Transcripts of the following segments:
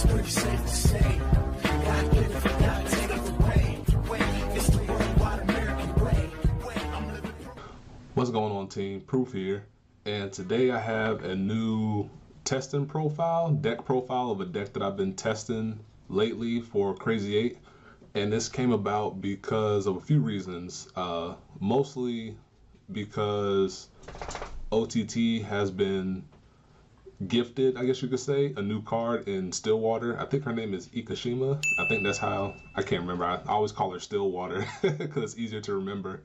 it's pretty safe to say. God give it, God take it away. It's the worldwide American way. What's going on, team? Proof here, and today I have a new testing profile, deck profile of a deck that I've been testing lately for Crazy 8, and this came about because of a few reasons. Mostly because OTT has been gifted, I guess you could say, a new card in Stillwater. I think her name is Ikashima. I think that's how, I can't remember. I always call her Stillwater because it's easier to remember.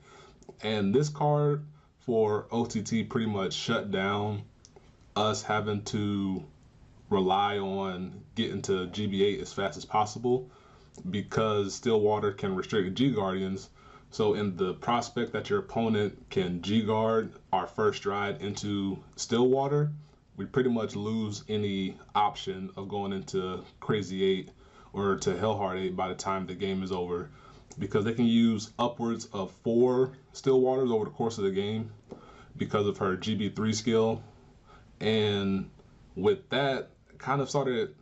And this card for OTT pretty much shut down us having to rely on getting to GB8 as fast as possible, because Stillwater can restrict G Guardians. So in the prospect that your opponent can G Guard our first stride into Stillwater, we pretty much lose any option of going into Crazy 8 or to Hellhard 8 by the time the game is over, because they can use upwards of 4 Stillwaters over the course of the game because of her GB3 skill. And with that, kind of started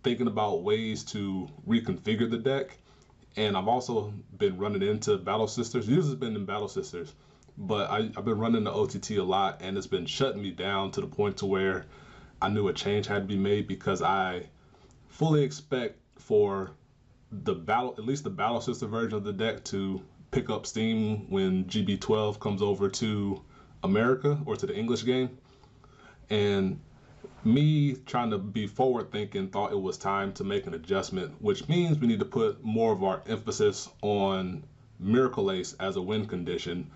thinking about ways to reconfigure the deck. And I've also been running into Battle Sisters. Usually it's been in Battle Sisters, but I've been running the OTT a lot, and it's been shutting me down to the point to where I knew a change had to be made, because I fully expect for the battle, at least the Battle Sister version of the deck, to pick up steam when GB12 comes over to America or to the English game. And me trying to be forward thinking, thought it was time to make an adjustment, which means we need to put more of our emphasis on Miracle Ace as a win condition.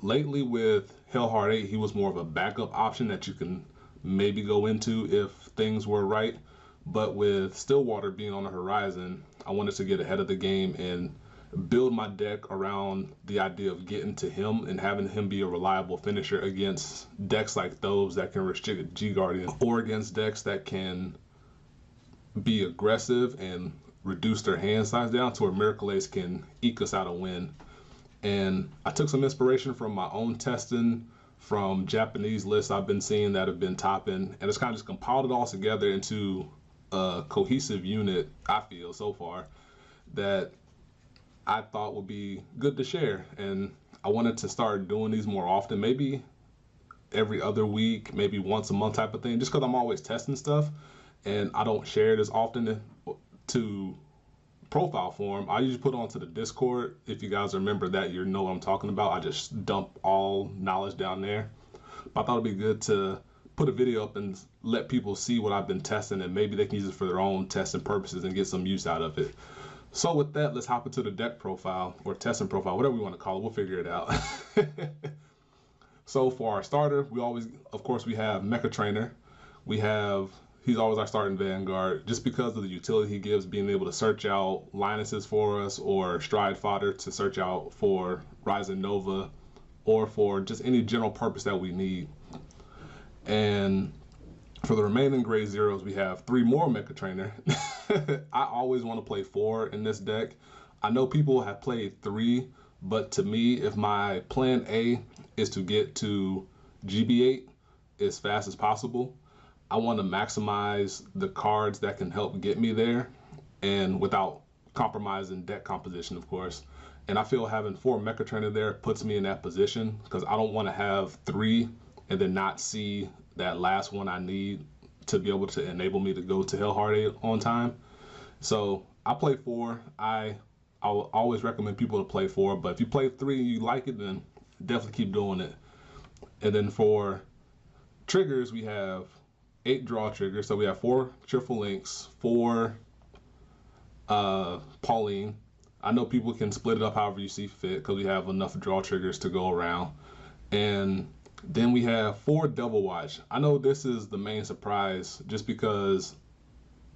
Lately with Hellhard 8, he was more of a backup option that you can maybe go into if things were right. But with Stillwater being on the horizon, I wanted to get ahead of the game and build my deck around the idea of getting to him and having him be a reliable finisher against decks like those that can restrict G Guardian, or against decks that can be aggressive and reduce their hand size down to where Miracle Ace can eke us out a win. And I took some inspiration from my own testing, from Japanese lists I've been seeing that have been topping, and it's kind of just compiled it all together into a cohesive unit, I feel, so far, that I thought would be good to share. And I wanted to start doing these more often, maybe every other week, maybe once a month type of thing, just because I'm always testing stuff and I don't share it as often to profile form. I usually put it onto the Discord. If you guys remember that, you know what I'm talking about. I just dump all knowledge down there. But I thought it'd be good to put a video up and let people see what I've been testing, and maybe they can use it for their own testing purposes and get some use out of it. So with that, let's hop into the deck profile, or testing profile, whatever we want to call it. We'll figure it out. So for our starter, we always, of course, we have Mecha Trainer. He's always our starting Vanguard, just because of the utility he gives, being able to search out Lionesses for us, or stride fodder to search out for Rising Nova, or for just any general purpose that we need. And for the remaining grade zeros, we have 3 more Mecha Trainer. I always want to play 4 in this deck. I know people have played 3, but to me, if my plan A is to get to GB8 as fast as possible, I want to maximize the cards that can help get me there, and without compromising deck composition, of course. And I feel having 4 Mecha Trainer there puts me in that position, because I don't want to have 3 and then not see that last one I need to be able to enable me to go to Hellhard 8 on time. So I play 4. I'll always recommend people to play 4, but if you play 3 and you like it, then definitely keep doing it. And then for triggers, we have 8 draw triggers. So we have 4 Cheerful Lynx, 4 Pauline. I know people can split it up however you see fit, because we have enough draw triggers to go around. And then we have 4 Double Watch. I know this is the main surprise, just because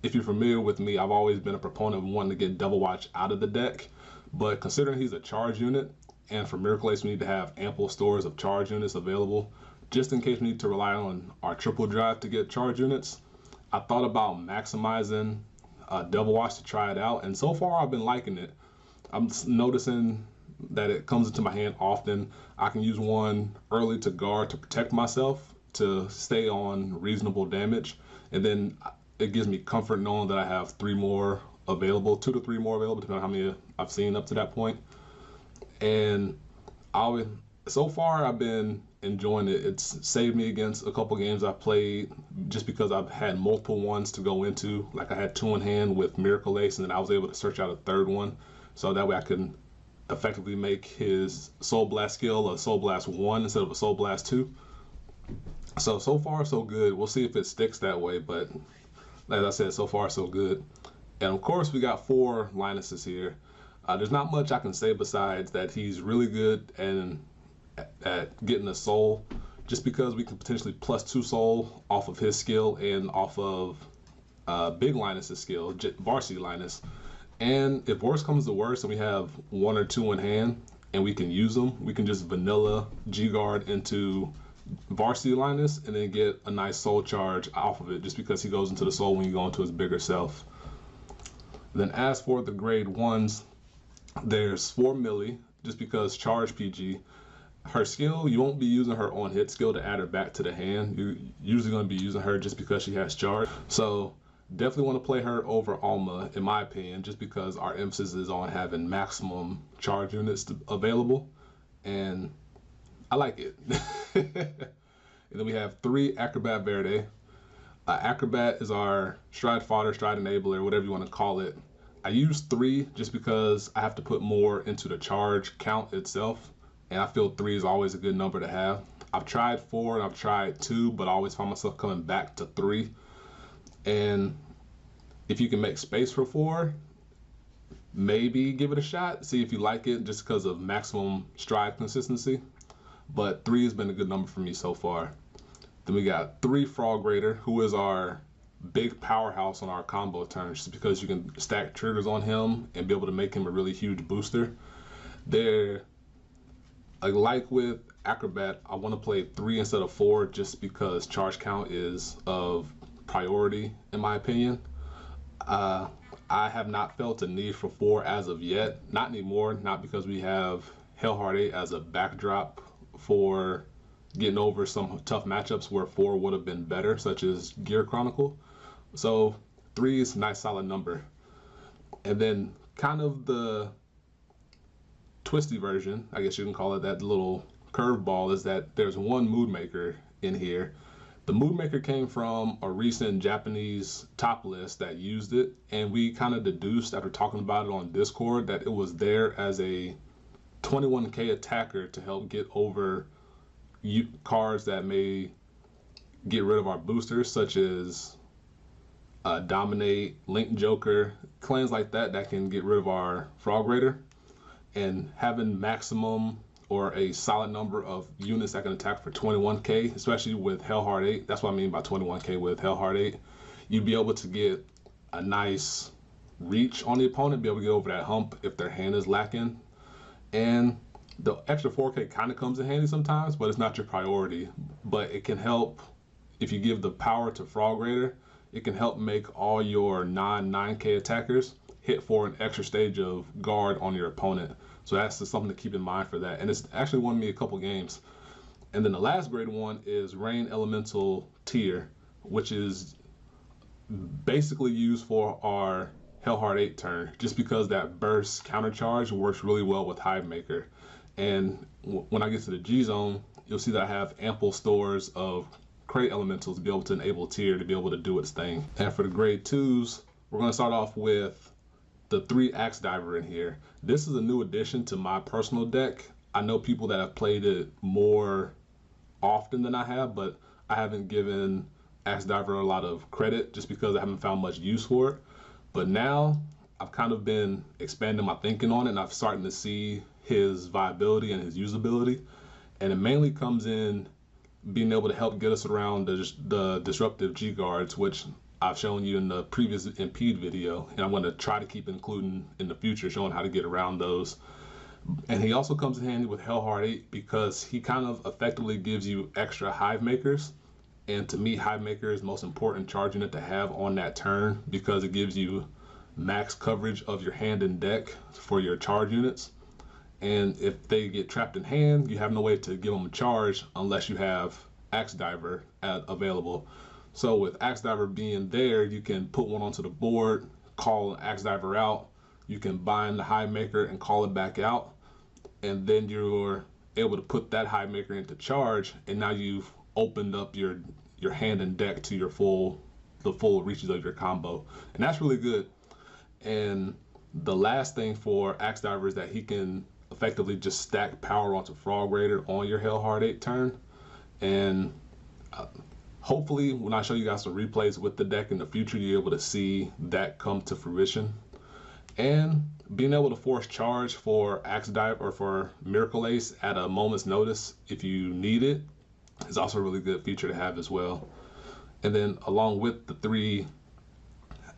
if you're familiar with me, I've always been a proponent of wanting to get Double Watch out of the deck. But considering he's a charge unit, and for Miracle Ace we need to have ample stores of charge units available, just in case we need to rely on our triple drive to get charge units, I thought about maximizing Double Watch to try it out, and so far I've been liking it. I'm noticing that it comes into my hand often. I can use one early to guard to protect myself, to stay on reasonable damage, and then it gives me comfort knowing that I have 3 more available, 2 to 3 more available, depending on how many I've seen up to that point. And so far I've been enjoying it. It's saved me against a couple games I've played just because I've had multiple ones to go into. Like I had 2 in hand with Miracle Ace, and then I was able to search out a 3rd one, so that way I can effectively make his Soul Blast skill a Soul Blast 1 instead of a Soul Blast 2. So far so good. We'll see if it sticks that way, but as I said, so far so good. And of course we got 4 Linuses here. There's not much I can say besides that he's really good at getting a soul, just because we can potentially +2 soul off of his skill and off of Big Linus's skill, Varsity Linus. And if worse comes to worse and we have 1 or 2 in hand and we can use them, we can just vanilla G-Guard into Varsity Linus and then get a nice soul charge off of it, just because he goes into the soul when you go into his bigger self. Then as for the grade 1s, there's 4 Millie, just because charge PG. Her skill, you won't be using her on hit skill to add her back to the hand. You're usually going to be using her just because she has charge. So definitely want to play her over Alma, in my opinion, just because our emphasis is on having maximum charge units available, and I like it. And then we have 3 Acrobat Verdi. Acrobat is our stride fodder, stride enabler, whatever you want to call it. I use 3 just because I have to put more into the charge count itself, and I feel 3 is always a good number to have. I've tried 4 and I've tried 2, but I always find myself coming back to 3. And if you can make space for 4, maybe give it a shot, see if you like it, just because of maximum stride consistency. But 3 has been a good number for me so far. Then we got 3 Frog Raider, who is our big powerhouse on our combo turns, just because you can stack triggers on him and be able to make him a really huge booster. They're like with Acrobat, I want to play 3 instead of 4 just because charge count is of priority in my opinion. I have not felt a need for 4 as of yet, not anymore, not because we have Hellhard 8 as a backdrop for getting over some tough matchups where 4 would have been better, such as Gear Chronicle. So 3 is a nice solid number. And then kind of the twisty version, I guess you can call it, that little curveball, is that there's 1 Moodmaker in here. The Moodmaker came from a recent Japanese top list that used it, and we kind of deduced after talking about it on Discord that it was there as a 21k attacker to help get over cards that may get rid of our boosters, such as Dominate, Link Joker, clans like that that can get rid of our Frog Raider. And having maximum or a solid number of units that can attack for 21k, especially with Hellhard 8, that's what I mean by 21k with Hellhard 8, you'd be able to get a nice reach on the opponent, be able to get over that hump if their hand is lacking. And the extra 4k kind of comes in handy sometimes, but it's not your priority. But it can help if you give the power to Frog Raider. It can help make all your non-9k attackers hit for an extra stage of guard on your opponent. So that's just something to keep in mind for that. And it's actually won me a couple games. And then the last grade 1 is Rain Elemental Tier, which is basically used for our Hellhard 8 turn, just because that burst counter charge works really well with Hive Maker. And when I get to the G zone, you'll see that I have ample stores of crate elementals to be able to enable Tier to be able to do its thing. And for the grade 2s, we're going to start off with the 3 Axe Diver in here. This is a new addition to my personal deck. I know people that have played it more often than I have, but I haven't given Axe Diver a lot of credit just because I haven't found much use for it. But now I've kind of been expanding my thinking on it, and I'm starting to see his viability and his usability. And it mainly comes in being able to help get us around the disruptive G guards, which I've shown you in the previous Impede video, and I'm going to try to keep including in the future, showing how to get around those. And he also comes in handy with Hellhard 8 because he kind of effectively gives you extra Hive Makers. And to me, Hive Maker is the most important charge unit to have on that turn because it gives you max coverage of your hand and deck for your charge units. And if they get trapped in hand, you have no way to give them a charge unless you have Axe Diver available. So with Axe Diver being there, you can put one onto the board, call Axe Diver out. You can bind the Hive Maker and call it back out, and then you're able to put that Hive Maker into charge, and now you've opened up your hand and deck to the full reaches of your combo, and that's really good. And the last thing for Axe Diver is that he can effectively just stack power onto Frog Raider on your Hellhard 8 turn, and hopefully when I show you guys some replays with the deck in the future, you're able to see that come to fruition. And being able to force charge for Axe Dive or for Miracle Ace at a moment's notice if you need it is also a really good feature to have as well. And then along with the 3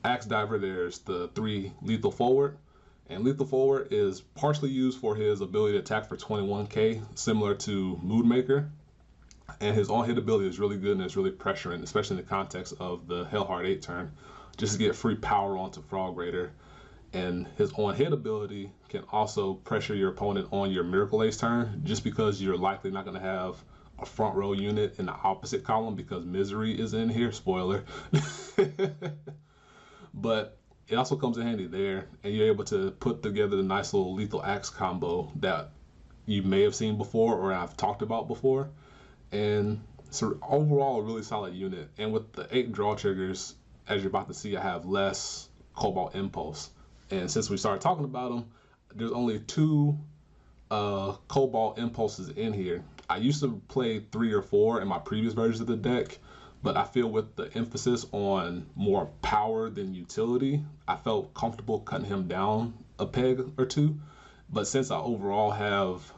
Axe Diver, there's the 3 Lethal Forward. And Lethal Forward is partially used for his ability to attack for 21k, similar to Moodmaker. And his on-hit ability is really good and it's really pressuring, especially in the context of the Hellhard 8 turn, just to get free power onto Frog Raider. And his on-hit ability can also pressure your opponent on your Miracle Ace turn, just because you're likely not going to have a front row unit in the opposite column because Misery is in here, spoiler. But it also comes in handy there, and you're able to put together the nice little lethal axe combo that you may have seen before or I've talked about before. And so overall a really solid unit. And with the 8 draw triggers, as you're about to see, I have less Cobalt Impulse. And since we started talking about them, there's only 2 Cobalt Impulses in here. I used to play 3 or 4 in my previous versions of the deck, but I feel with the emphasis on more power than utility, I felt comfortable cutting him down a peg or 2. But since I overall have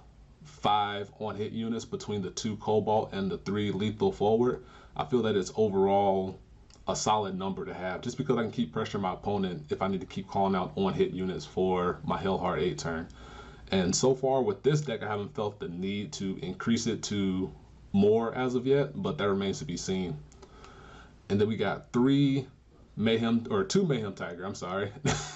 5 on-hit units between the 2 Cobalt and the 3 Lethal Forward, I feel that it's overall a solid number to have, just because I can keep pressuring my opponent if I need to keep calling out on-hit units for my Hellhard 8 turn. And so far with this deck, I haven't felt the need to increase it to more as of yet, but that remains to be seen. And then we got 2 Mayhem Tiger, I'm sorry.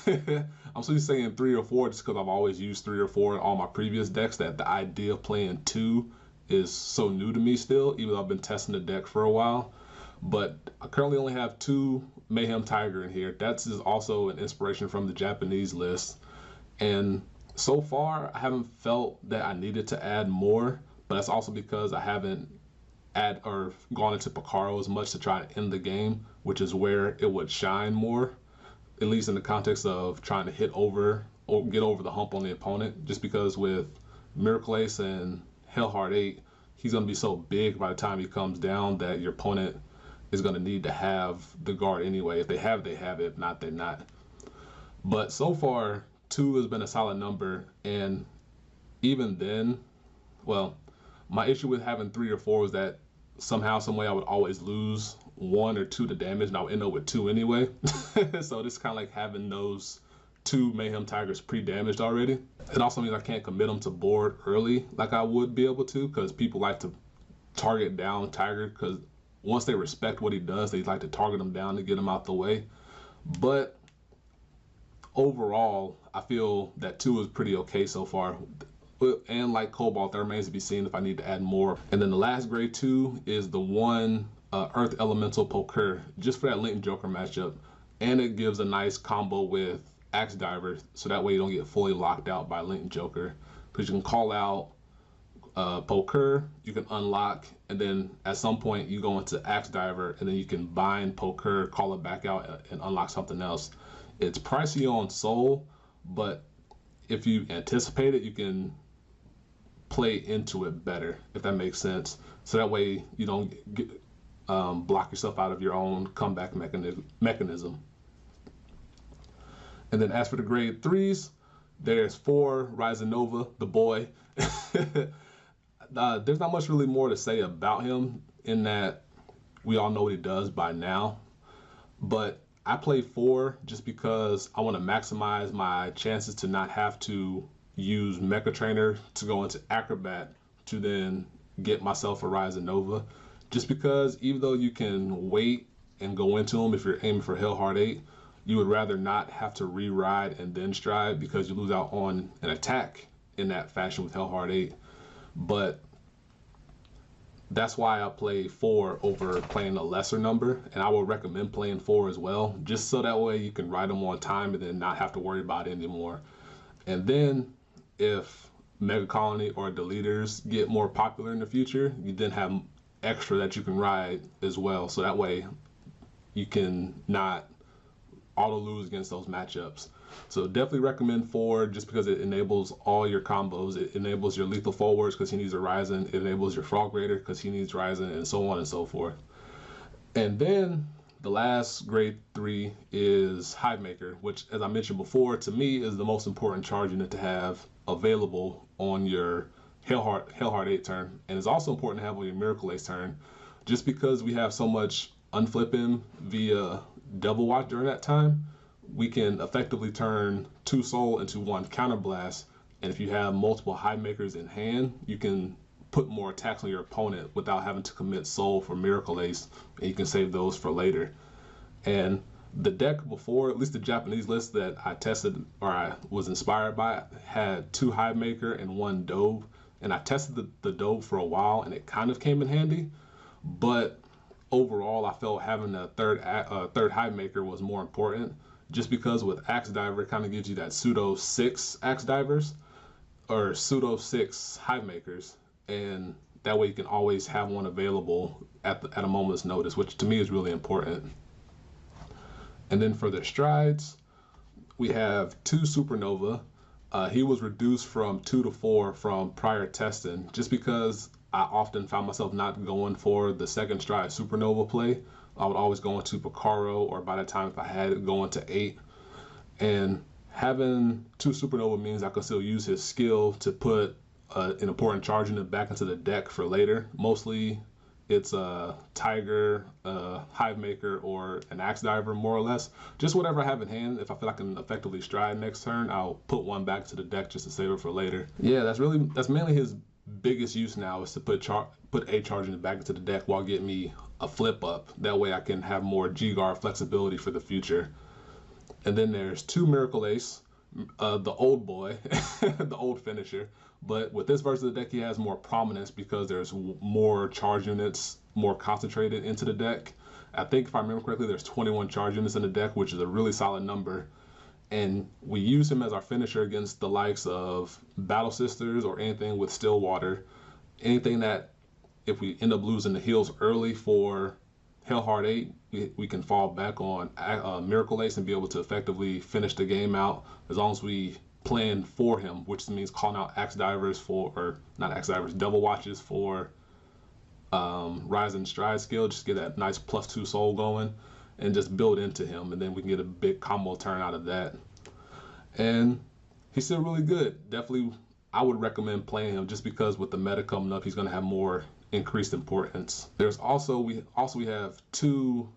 I'm still saying 3 or 4 just because I've always used 3 or 4 in all my previous decks, that the idea of playing 2 is so new to me still, even though I've been testing the deck for a while. But I currently only have 2 Mayhem Tiger in here. That's also an inspiration from the Japanese list. And so far, I haven't felt that I needed to add more, but that's also because I haven't gone into Picaro as much to try to end the game, which is where it would shine more, at least in the context of trying to hit over or get over the hump on the opponent. Just because with Miracle Ace and Hellhard 8, he's going to be so big by the time he comes down that your opponent is going to need to have the guard anyway. If they have it, they have it. If not, they're not. But so far, 2 has been a solid number, and even then, well, my issue with having 3 or 4 was that somehow, some way, I would always lose 1 or 2 to damage, and I would end up with 2 anyway. So this is kind of like having those 2 Mayhem Tigers pre-damaged already. It also means I can't commit them to board early like I would be able to, because people like to target down Tiger, because once they respect what he does, they like to target him down to get him out the way. But overall, I feel that 2 is pretty okay so far. And like Cobalt, that remains to be seen if I need to add more. And then the last grade 2 is the 1 Earth Elemental Pokkur, just for that Link Joker matchup. And it gives a nice combo with Axe Diver, so that way you don't get fully locked out by Link Joker. Because you can call out Pokkur, you can unlock, and then at some point you go into Axe Diver, and then you can bind Pokkur, call it back out, and unlock something else. It's pricey on Soul, but if you anticipate it, you can play into it better, if that makes sense. So that way you don't block yourself out of your own comeback mechanism. And then as for the grade 3s, there's 4 Rising Nova, the boy. There's not much really more to say about him, in that we all know what he does by now. But I play 4 just because I want to maximize my chances to not have to use Mecha Trainer to go into Acrobat to then get myself a Rising Nova. Just because even though you can wait and go into him if you're aiming for Hellhard 8, you would rather not have to re-ride and then stride, because you lose out on an attack in that fashion with Hellhard 8. But that's why I play 4 over playing a lesser number, and I would recommend playing 4 as well, just so that way you can ride them on time and then not have to worry about it anymore. And then if Mega Colony or Deleters get more popular in the future, you then have extra that you can ride as well, so that way you can not auto lose against those matchups. So definitely recommend 4 just because it enables all your combos. It enables your lethal forwards because he needs a Ryzen. It enables your Frog Raider because he needs Ryzen, and so on and so forth. And then the last grade 3 is Hive Maker, which, as I mentioned before, to me is the most important charge unit to have available on your Hellhard 8 turn. And it's also important to have on your Miracle Ace turn, just because we have so much unflipping via double watch during that time. We can effectively turn 2 soul into 1 counterblast, and if you have multiple Hive Makers in hand, you can put more attacks on your opponent without having to commit soul for Miracle Ace, and you can save those for later. And the deck before, at least the Japanese list that I tested or I was inspired by, had 2 Hive Maker and 1 Dove, and I tested the Dove for a while and it kind of came in handy, but overall I felt having a third Hive Maker was more important, just because with Axe Diver it kind of gives you that pseudo 6 Axe Divers or pseudo 6 Hive Makers, and that way you can always have one available at a moment's notice, which to me is really important. And then for the strides, we have 2 Supernova. He was reduced from 2 to 4 from prior testing, just because I often found myself not going for the second stride Supernova play. I would always go into Picaro, or by the time if I had it, go into 8. And having 2 Supernova means I could still use his skill to put an important charge unit back into the deck for later. Mostly it's a Tiger, Hive Maker, or an Axe Diver, more or less. Just whatever I have in hand. If I feel I can effectively stride next turn, I'll put one back to the deck just to save it for later. Yeah, that's mainly his biggest use now, is to put a charge unit back into the deck while getting me a flip up. That way I can have more G-Guard flexibility for the future. And then there's 2 Miracle Ace, the old boy, the old finisher. But with this version of the deck, he has more prominence because there's more charge units, more concentrated into the deck. I think if I remember correctly, there's 21 charge units in the deck, which is a really solid number. And we use him as our finisher against the likes of Battle Sisters or anything with Stillwater. Anything that, if we end up losing the heals early for Hellhard 8, we can fall back on Miracle Ace and be able to effectively finish the game out, as long as we plan for him, which means calling out Axe Divers for, or not Axe Divers, Double Watches for Rise and Stride skill, just get that nice +2 soul going and just build into him, and then we can get a big combo turn out of that. And he's still really good. Definitely, I would recommend playing him, just because with the meta coming up, he's going to have more increased importance. There's also we have 2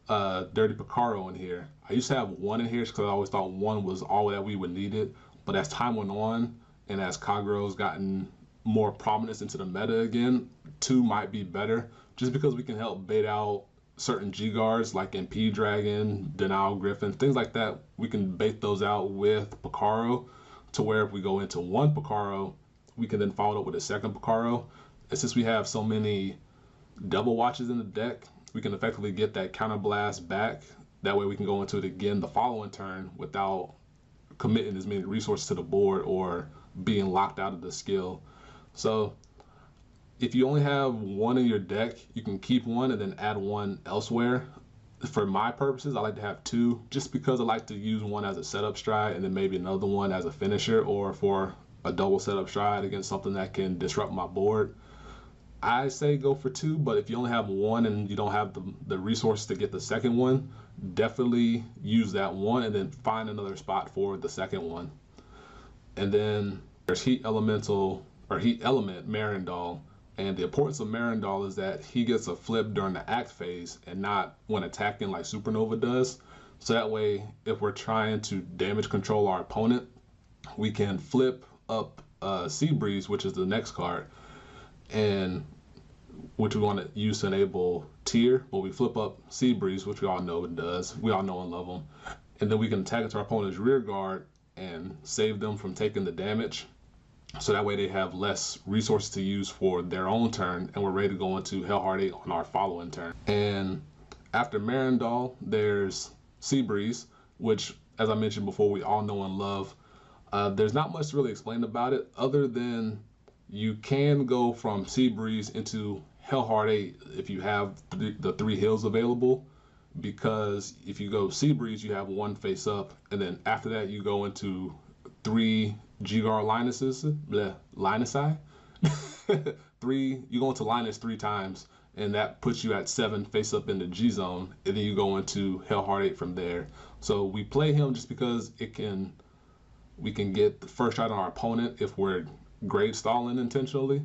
Dirty Picaro in here. I used to have 1 in here because I always thought 1 was all that we would need it. But as time went on, and as Kagero's gotten more prominence into the meta again, 2 might be better, just because we can help bait out certain G-Guards like MP Dragon, Denial Griffin, things like that. We can bait those out with Picaro, to where if we go into 1 Picaro, we can then follow it up with a 2nd Picaro. And since we have so many double watches in the deck, we can effectively get that counter blast back. That way we can go into it again the following turn without committing as many resources to the board or being locked out of the skill. So if you only have 1 in your deck, you can keep 1 and then add 1 elsewhere. For my purposes, I like to have 2, just because I like to use 1 as a setup stride and then maybe another one as a finisher, or for a double setup stride against something that can disrupt my board. I say go for 2, but if you only have 1 and you don't have the resources to get the second one, definitely use that 1 and then find another spot for the second one. And then there's Heat Element Merindol. And the importance of Merindol is that he gets a flip during the act phase and not when attacking like Supernova does. So that way, if we're trying to damage control our opponent, we can flip up Seabreeze, which is the next card, and which we want to use to enable tier. But we flip up Seabreeze, which we all know it does. We all know and love them. And then we can attack into our opponent's rear guard and save them from taking the damage. So that way they have less resources to use for their own turn, and we're ready to go into Hellhard Eight on our following turn. And after Merindol, there's Seabreeze, which, as I mentioned before, we all know and love. There's not much to really explain about it other than you can go from Seabreeze into Hellhard 8 if you have the 3 hills available, because if you go Seabreeze, you have 1 face up, and then after that you go into 3 G-Guard Linusi. 3, you go into Linus 3 times, and that puts you at 7 face up in the G zone, and then you go into Hellhard 8 from there. So we play him just because we can get the first shot on our opponent if we're grade stalling intentionally,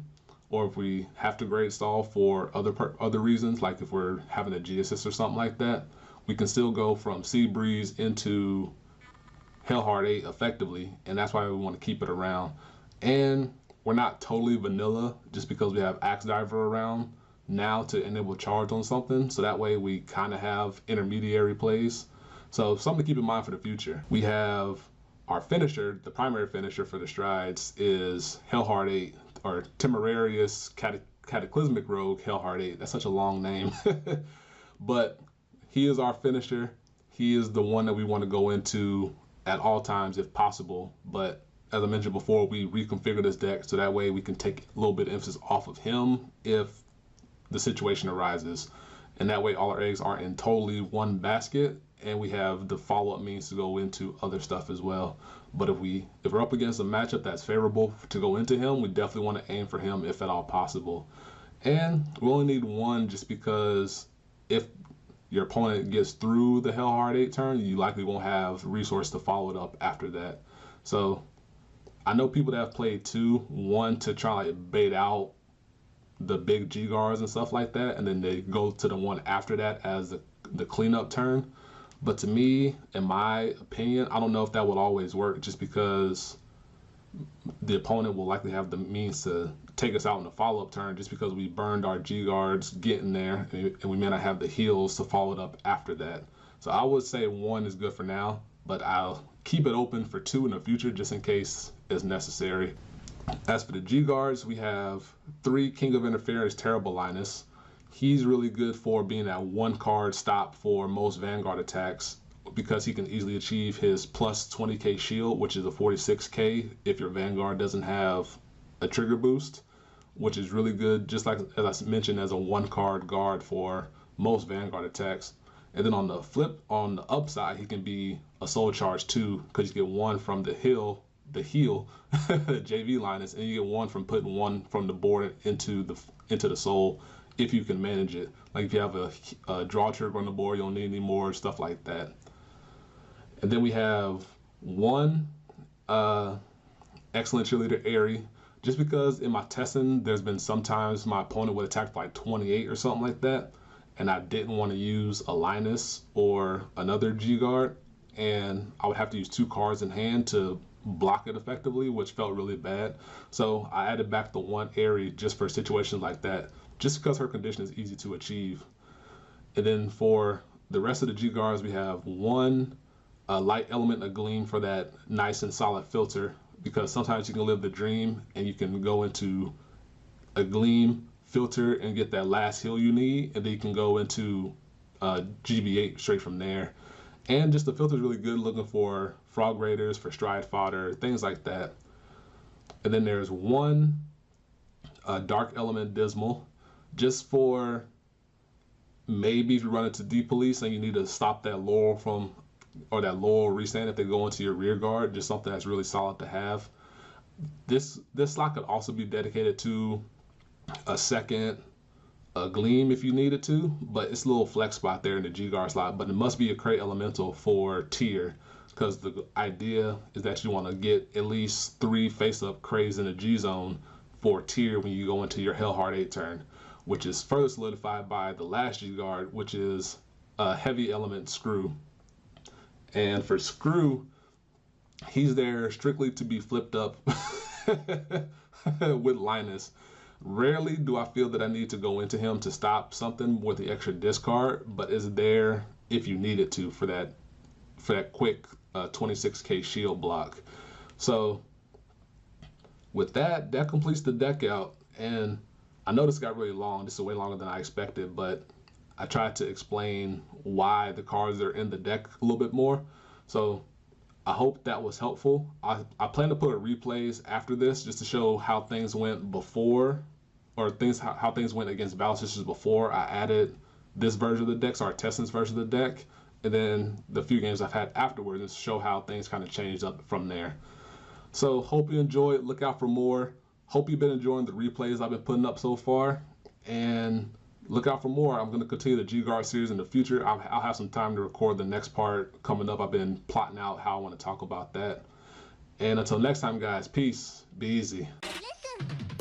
or if we have to grade stall for other reasons, like if we're having a G assist or something like that. We can still go from Seabreeze into Hellhard 8 effectively, and that's why we want to keep it around. And we're not totally vanilla just because we have Axe Diver around now to enable charge on something, so that way we kind of have intermediary plays. So something to keep in mind for the future. We have our finisher, the primary finisher for the strides is Hellhard 8, or Temerarious Cataclysmic Rogue Hellhard 8. That's such a long name. But he is our finisher. He is the one that we want to go into at all times if possible. But as I mentioned before, we reconfigure this deck so that way we can take a little bit of emphasis off of him if the situation arises. And that way all our eggs aren't in totally one basket, and we have the follow-up means to go into other stuff as well. But if we're up against a matchup that's favorable to go into him, we definitely want to aim for him if at all possible. And we only need 1 just because if your opponent gets through the Hellhard 8 turn, you likely won't have resource to follow it up after that. So I know people that have played 2, 1 to try to bait out the big G guards and stuff like that, and then they go to the one after that as the cleanup turn. But to me, in my opinion, I don't know if that would always work, just because the opponent will likely have the means to take us out in the follow-up turn just because we burned our G guards getting there, and we may not have the heals to follow it up after that. So I would say 1 is good for now, but I'll keep it open for 2 in the future just in case it's necessary. As for the G guards, we have 3 King of Interference Terrible Linus. He's really good for being that 1 card stop for most Vanguard attacks because he can easily achieve his plus 20k shield, which is a 46k if your Vanguard doesn't have a trigger boost, which is really good, just like as I mentioned, as a 1 card guard for most Vanguard attacks. And then on the upside, he can be a soul charge too, because you get 1 from the heal JV Linus, and you get 1 from putting 1 from the board into the soul if you can manage it. Like if you have a draw trigger on the board, you don't need any more, stuff like that. And then we have 1 excellent cheerleader, Aery, just because in my testing there's been sometimes my opponent would attack like 28 or something like that, and I didn't want to use a Linus or another G guard, and I would have to use 2 cards in hand to block it effectively, which felt really bad. So I added back the 1 Aery just for situations like that, just because her condition is easy to achieve. And then for the rest of the G guards, we have 1 light element Agleam for that nice and solid filter, because sometimes you can live the dream and you can go into Agleam, filter, and get that last heal you need, and then you can go into GB8 straight from there. And just the filter is really good looking for frog raiders, for stride fodder, things like that. And then there's 1 dark element Dismal, just for maybe if you run into D police and you need to stop that Laurel that Laurel restand if they go into your rear guard, just something that's really solid to have. This slot could also be dedicated to a second Agleam if you needed to, but it's a little flex spot there in the G guard slot. But it must be a crate elemental for tier, because the idea is that you want to get at least 3 face up crates in the G zone for tier when you go into your Hellhard 8 turn, which is further solidified by the last G guard, which is a heavy element Scryew. And for Scryew, he's there strictly to be flipped up with Linus. Rarely do I feel that I need to go into him to stop something with the extra discard, but is there if you need it to for that quick 26k shield block. So with that, that completes the deck out. And I know this got really long. This is way longer than I expected, but I tried to explain why the cards are in the deck a little bit more. So I hope that was helpful. I plan to put replays after this just to show how things went before, or how things went against battle sisters before I added this version of the deck, so our testing version of the deck, and then the few games I've had afterwards, and show how things kind of changed up from there. So hope you enjoyed. Look out for more. Hope you've been enjoying the replays I've been putting up so far, and look out for more. I'm going to continue the G-Guard series in the future. I'll have some time to record the next part coming up. I've been plotting out how I want to talk about that. And until next time, guys, peace. Be easy. Listen.